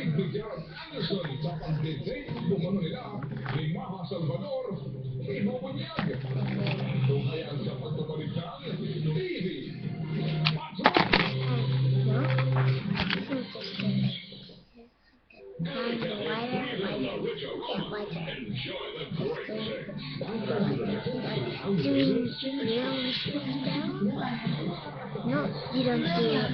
Bigyan Anderson sa pag-dictate umano nila ni Maha Salvador ibubunyag. Kung kaya sa pagpapalit ng TV. No, you don't see it.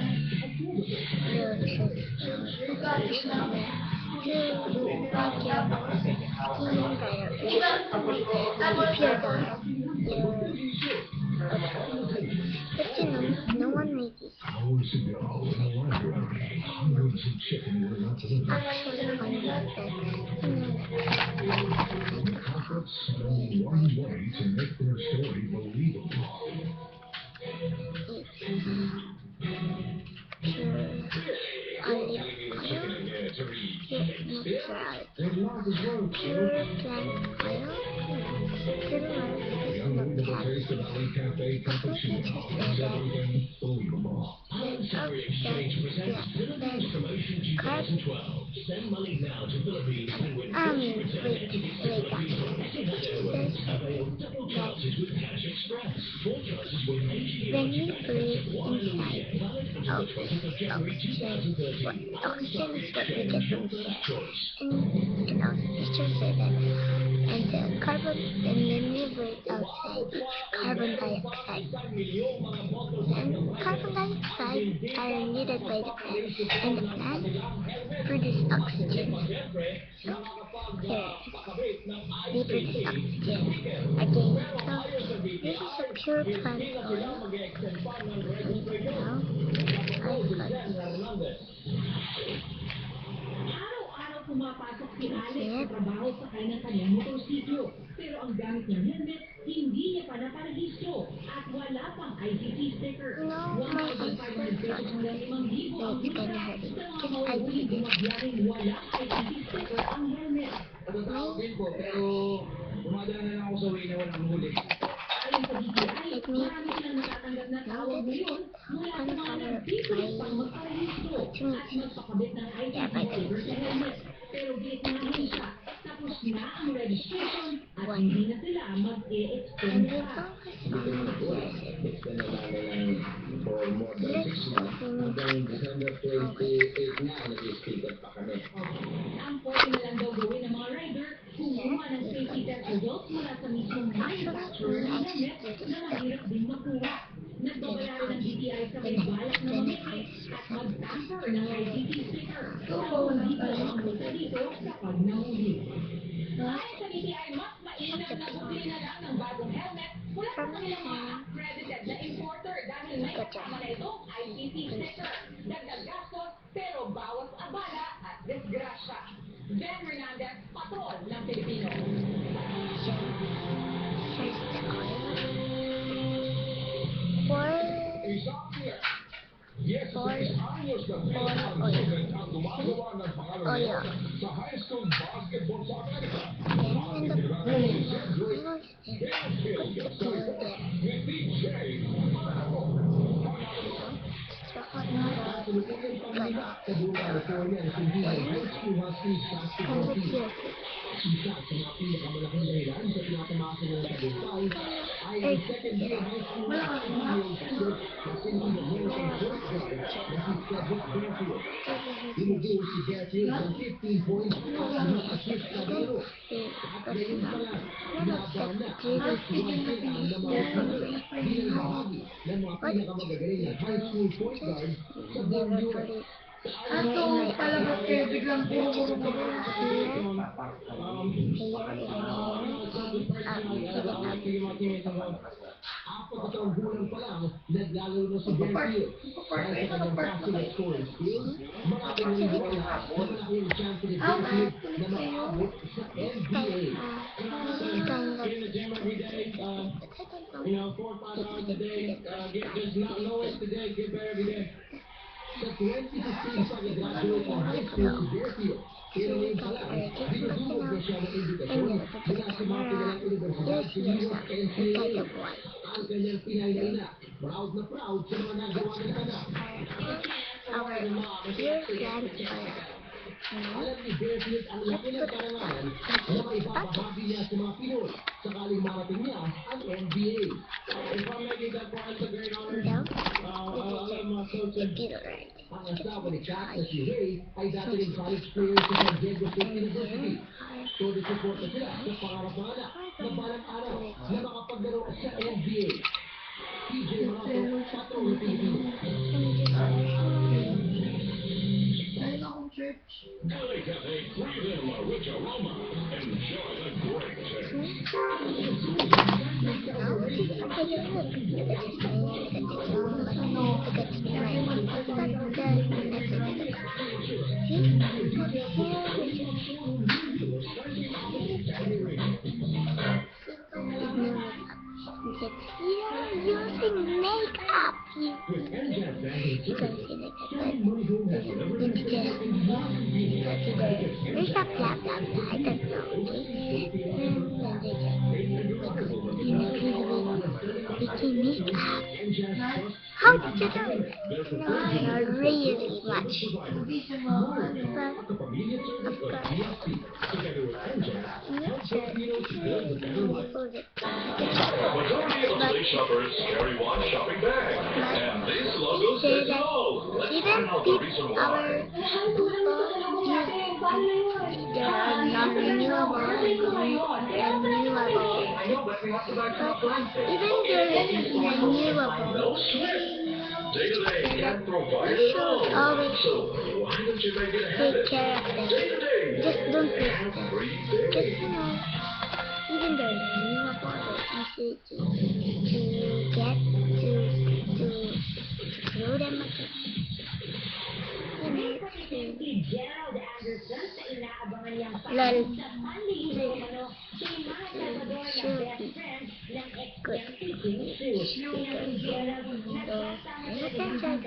No one makes it. Hours ago in a library, hundreds of chicken were not delivered. Couples found one way to make their story believable. Cafe Cappuccino. Everything believable. Sorry Exchange presents Philippines Promotion 2012. Send money now to Philippines and win 50% entities to Philippines. Avail double chances with Cash Express. 4 chances with HDI. When you breathe inside Valid until the 20th of January 2013. oxygen is what we get from the air. Choice. And it's just so that and the carbon and when you breathe outside carbon dioxide and carbon dioxide are needed by the plant and the plant produce oxygen. So here they produce oxygen again. So this is a pure plant oil. Now Araw-araw pumapasok si Alex sa trabaho sa kanyang motorsiklo. Pero ang gamit ng helmet, hindi niya pa naparehistro at wala pang ICC sticker. No, my pesos hanggang 5,000 ang it's gonna hurt me because I did it. wala ICC sticker ang helmet. Tatawagin po, pero dumadaan na lang ako sa way na walang huli. Ayon sa DTI, marami silang natatanggap na tawag ngayon mula sa mga nagtitulog pang magparehistro at magpakabit ng ICC sticker sa helmet. Pero gitnahin siya, tapos na ang registration at hindi na sila mag-e-extend pa. Extend na namin for more than 6 months. Hanggang December 28 na, nag-speak up pa kami. Ang 40 na lang daw gawin ng mga rider kung gumawa ng safety test results mula sa mismong manufacturer ng helmet na mahirap din makuha. Nagbabayaran ng DTI sa may balak na mamili at mag-tamper ng ICC sticker. So, hindi pa lang ang multa dito kapag nahuli. Ayon sa DTI, mas mainam na bumili na lang ng bagong helmet mula sa kanilang mga accredited na importer dahil may kasama na itong ICC sticker. Dagdag gastos pero bawas abala at disgrasya. Ben Hernandez, Patrol ng Pilipino. Yes, ayos na ang gumagawa ng pangalan sa high school basketball sa Amerika. Isa sa mga pinakamalaking dahilan sa tinatamasan ng tagumpay ay ang second-year high school basketball center na sinunod ng American point guard na si Cedric Bearfield. Inubuo si Bearfield ng 15 points at mga assist sa laro. At ngayon pala, laban na at suwagsitaan ng mga player bilang bahagi ng mga pinakamagagaling na high school point guard sa buong Europe. Ato, palabas kayo biglang puro-puro ka ba? Apat na taong gulang pa lang, naglalaro na si Bearfield. Dahil sa kanyang passing at scoring skills, maraming naniniwala na malaki ang chance ni Bearfield na makaabot sa NBA. In the gym every day, 4 or 5 hours a day, just not know it today, get better every day. Sa 2015 pag-graduate ng high school si Bearfield, pero ngayon pala, dinudulog na siya ng imbitasyon mula sa mga kilalang universidad sa US NCAA. Ang kanyang pinay na ina, proud na proud sa mga nagawa ng anak. Our dear grandfather Alam ni Beatrice ang laki ng karangalan na maipapahagi niya sa mga Pinoy sakaling marating niya ang NBA. If I may give that prize a great honor, Down. alam mga coach, The beetle right. ang asawa ni Kat na si Ray ay dati ring college player sa San Diego State University. So, support na sila sa pangarap ng anak na balang araw na makapaglaro sa NBA. PJ Marato, Patrol ng Pilipinas. Dahil akong church. LA Cafe, breathe in a rich aroma. Enjoy the great taste. Now, okay, you look. Look at this. Look at this. You're using makeup. You can see like there's a blah blah blah. I don't know. Okay? And they just make up. How did you do it? No, not really much. But of course, Majority of the Slate shoppers carry one shopping bag. And this logo says it all. Let's find out the reason why. They are non-renewable and renewable. But even they're renewable, No sweat. Day-to-day can't provide you it all. should always So why don't you make it a habit? take care of them. Day-to-day. Just don't waste them. Every Just, day. even though they're renewable, they're easy to get, to throw them again. Si Gerald Anderson sa inaabangan niyang Lol. sa Monday ano, siya yung mga Salvador na best friend ng ex-MC Jimmy Sue. Kaya si Gerald, nagkasama siya din sa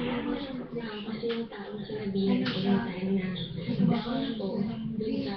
kasi yung taong sinabihan ko yung time na dahil po dun sa